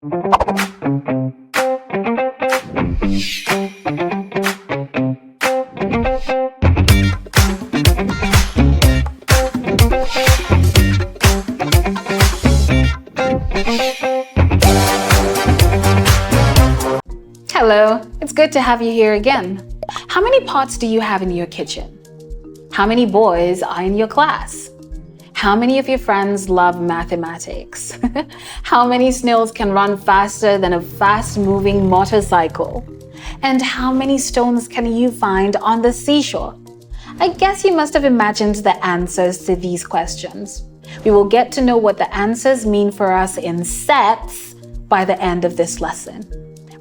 Hello, it's good to have you here again. How many pots do you have in your kitchen? How many boys are in your class? How many of your friends love mathematics? How many snails can run faster than a fast-moving motorcycle? And how many stones can you find on the seashore? I guess you must have imagined the answers to these questions. We will get to know what the answers mean for us in sets by the end of this lesson.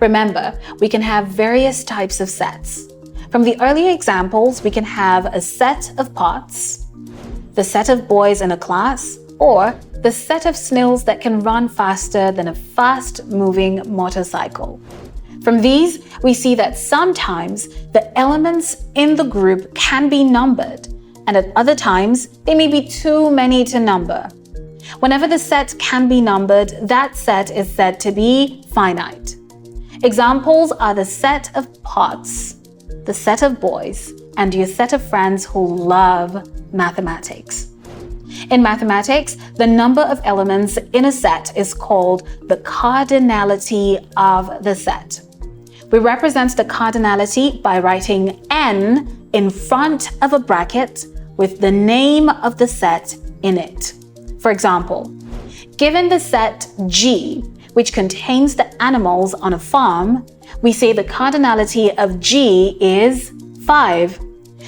Remember, we can have various types of sets. From the earlier examples, we can have a set of pots, the set of boys in a class, or the set of snails that can run faster than a fast-moving motorcycle. From these, we see that sometimes the elements in the group can be numbered, and at other times, they may be too many to number. Whenever the set can be numbered, that set is said to be finite. Examples are the set of pots, the set of boys, and your set of friends who love mathematics. In mathematics, the number of elements in a set is called the cardinality of the set. We represent the cardinality by writing n in front of a bracket with the name of the set in it. For example, given the set G, which contains the animals on a farm, we say the cardinality of G is 5.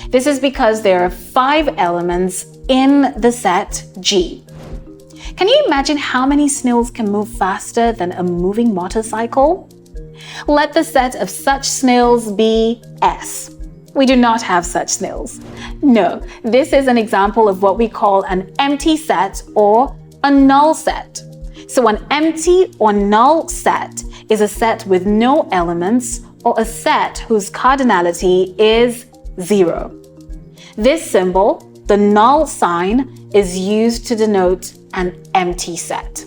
This is because there are 5 elements in the set G. Can you imagine how many snails can move faster than a moving motorcycle? Let the set of such snails be S. We do not have such snails. No, this is an example of what we call an empty set or a null set. So an empty or null set is a set with no elements or a set whose cardinality is 0. This symbol, the null sign, is used to denote an empty set.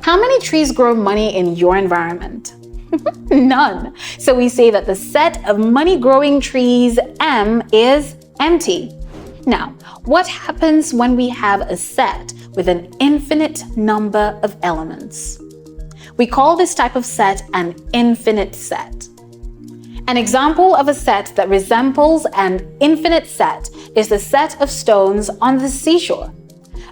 How many trees grow money in your environment? None. So we say that the set of money-growing trees M is empty. Now, what happens when we have a set with an infinite number of elements? We call this type of set an infinite set. An example of a set that resembles an infinite set is the set of stones on the seashore.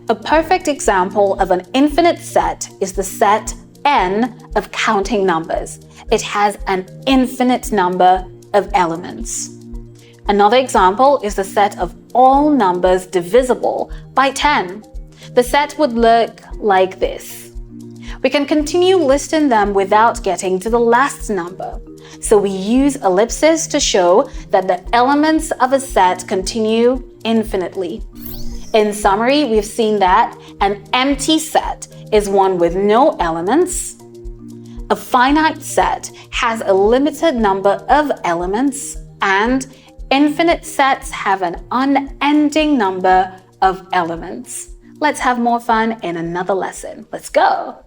A perfect example of an infinite set is the set n of counting numbers. It has an infinite number of elements. Another example is the set of all numbers divisible by 10. The set would look like this. We can continue listing them without getting to the last number. So we use ellipses to show that the elements of a set continue infinitely. In summary, we've seen that an empty set is one with no elements. A finite set has a limited number of elements, and infinite sets have an unending number of elements. Let's have more fun in another lesson. Let's go!